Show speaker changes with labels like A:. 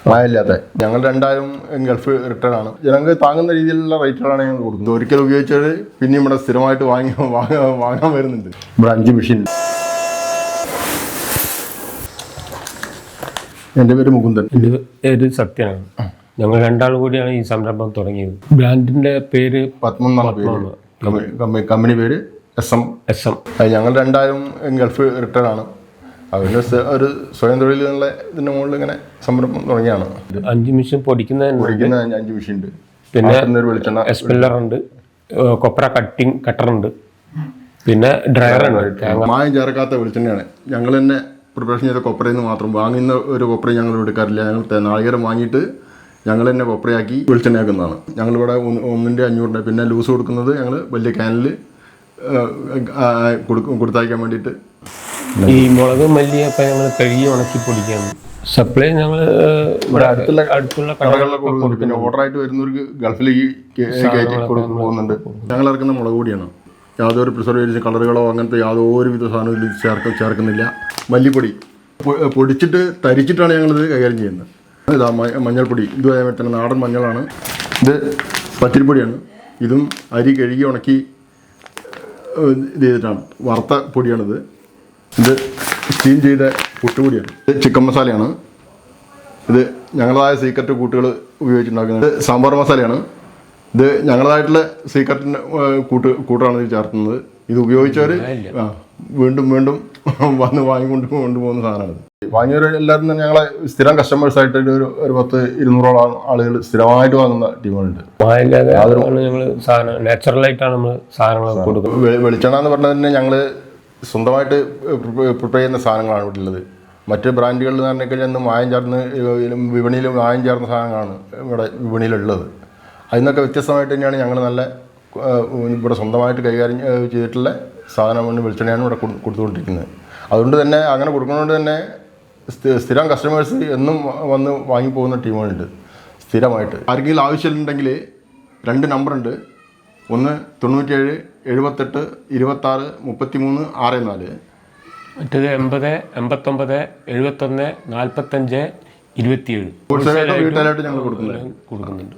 A: മായമില്ലാത്ത. ഞങ്ങൾ രണ്ടായും Gulf return ആണ്. ജനങ്ങൾക്ക് താങ്ങുന്ന രീതിയിലുള്ള റേറ്റുകളാണ് ഞങ്ങൾ കൊടുക്കുന്നത്. ഒരിക്കൽ ഉപയോഗിച്ചത് പിന്നെ ഇവിടെ സ്ഥിരമായിട്ട് വാങ്ങാൻ വരുന്നുണ്ട്. ഇവിടെ 5 മെഷീൻ. എൻ്റെ പേര് മുകുന്ദൻ.
B: എൻ്റെ പേര് സത്യനാണ്. ഞങ്ങൾ രണ്ടാളും കൂടിയാണ് ഈ സംരംഭം തുടങ്ങിയത്. ബ്രാൻഡിന്റെ പേര്
A: പത്മം എന്നാണ് പേര്. കമ്പനി പേര് SM. ഞങ്ങൾ രണ്ടായും ഗൾഫ് റിട്ടേൺ ആണ്. അതിന് ഒരു സ്വയം തൊഴിൽ എന്നുള്ള ഇതിൻ്റെ മുകളിൽ ഇങ്ങനെ സംരംഭം തുടങ്ങിയാണ്.
B: 5 മെഷീൻ പൊടിക്കുന്ന
A: 5 മെഷീൻ ഉണ്ട്.
B: പിന്നെ എക്സ്പെല്ലർ ഉണ്ട്, കൊപ്ര കട്ടർ ഉണ്ട്, പിന്നെ ഡ്രയർ ഉണ്ട്.
A: മായം ചേർക്കാത്ത വെളിച്ചെണ്ണയാണ്. ഞങ്ങൾ തന്നെ പ്രിപ്പറേഷൻ ചെയ്ത കൊപ്രയിൽ നിന്ന് മാത്രം. വാങ്ങുന്ന ഒരു കൊപ്രയും ഞങ്ങൾ എടുക്കാറില്ല. ഞങ്ങൾ നാളികേരം വാങ്ങിയിട്ട് ഞങ്ങൾ തന്നെ കൊപ്രയാക്കി വെളിച്ചെണ്ണയാക്കുന്നതാണ്. ഞങ്ങളിവിടെ 1/500 പിന്നെ ലൂസ് കൊടുക്കുന്നത് ഞങ്ങൾ വലിയ ക്യാനിൽ കൊടുത്തയക്കാൻ വേണ്ടിയിട്ട്.
B: ഈ മുളക് മല്ലിയൊക്കെ ഞങ്ങൾ കഴുകി ഉണക്കി പൊടിക്കുകയാണ്. സപ്ലൈ ഞങ്ങൾ അടുത്തുള്ള
A: കടകളിലൊക്കെ കൊടുക്കുന്നുണ്ട്. പിന്നെ ഓർഡറായിട്ട് വരുന്നവർക്ക് ഗൾഫിലേക്ക് കയറ്റി പോകുന്നുണ്ട്. ഞങ്ങൾ ഇറക്കുന്ന മുളക് പൊടിയാണ്. യാതൊരു പ്രിസർവേറ്റീവ്സ് കളറുകളോ അങ്ങനത്തെ യാതൊരുവിധ സാധനവും ചേർക്കുന്നില്ല. മല്ലിപ്പൊടി പൊടിച്ചിട്ട് തരിച്ചിട്ടാണ് ഞങ്ങളിത് കൈകാര്യം ചെയ്യുന്നത്. ഇതാ മഞ്ഞൾപ്പൊടി. ഇതും അതേപോലെ തന്നെ നാടൻ മഞ്ഞളാണ്. ഇത് പത്തിരിപ്പൊടിയാണ്. ഇതും അരി കഴുകി ഉണക്കി ഇത് ചെയ്തിട്ടാണ്. വറുത്ത പൊടിയാണിത്. ഇത് സ്റ്റീം ചെയ്ത പുട്ടുപൊടിയാണ്. ഇത് ചിക്കൻ മസാലയാണ്. ഇത് ഞങ്ങളതായ സീക്രട്ട് കൂട്ടുകൾ ഉപയോഗിച്ചുണ്ടാക്കുന്നത്. ഇത് സാമ്പാർ മസാലയാണ്. ഇത് ഞങ്ങളതായിട്ടുള്ള സീക്രട്ടിൻ്റെ കൂട്ടാണ് ഇത് ചേർക്കുന്നത്. ഇത് ഉപയോഗിച്ചവർ വീണ്ടും വന്ന് കൊണ്ടുപോകുന്ന സാധനമാണ്. വാങ്ങിയവരെല്ലാവരും തന്നെ ഞങ്ങളെ സ്ഥിരം കസ്റ്റമേഴ്സായിട്ട് ഒരു 100-200 ആളുകൾ സ്ഥിരമായിട്ട് വാങ്ങുന്ന ടീമുകളുണ്ട്.
B: നാച്ചുറലായിട്ടാണ് നമ്മൾ സാധനങ്ങൾ കൊടുക്കുന്നത്.
A: വെളിച്ചെണ്ണ എന്ന് പറഞ്ഞാൽ തന്നെ ഞങ്ങൾ സ്വന്തമായിട്ട് പ്രിപ്പയർ ചെയ്യുന്ന സാധനങ്ങളാണ് ഇവിടെ ഉള്ളത്. മറ്റ് ബ്രാൻഡുകളിൽ എന്ന് പറഞ്ഞാൽ മായം ചേർന്ന് വിപണിയിൽ മായം ചേർന്ന സാധനങ്ങളാണ് ഇവിടെ വിപണിയിലുള്ളത്. അതിൽ നിന്നൊക്കെ വ്യത്യസ്തമായിട്ട് തന്നെയാണ് ഞങ്ങൾ നല്ല ഇവിടെ സ്വന്തമായിട്ട് കൈകാര്യം ചെയ്തിട്ടുള്ള സാധനം വെളിച്ചെണ്ണയാണ് ഇവിടെ കൊടുത്തുകൊണ്ടിരിക്കുന്നത്. അതുകൊണ്ട് തന്നെ അങ്ങനെ കൊടുക്കുന്നതുകൊണ്ട് തന്നെ സ്ഥിരം കസ്റ്റമേഴ്സ് എന്നും വന്ന് വാങ്ങിപ്പോകുന്ന ടീമുകളുണ്ട് സ്ഥിരമായിട്ട്. ആർക്കെങ്കിലും ആവശ്യമുണ്ടെങ്കിൽ 2 നമ്പറുണ്ട്. ഒന്ന് 97 78 26 33 64.
B: മറ്റേത് 80 89 71 45 27.
A: ഹോൾസെയിലായിട്ട് ഞങ്ങൾ കൊടുക്കുന്നുണ്ട്.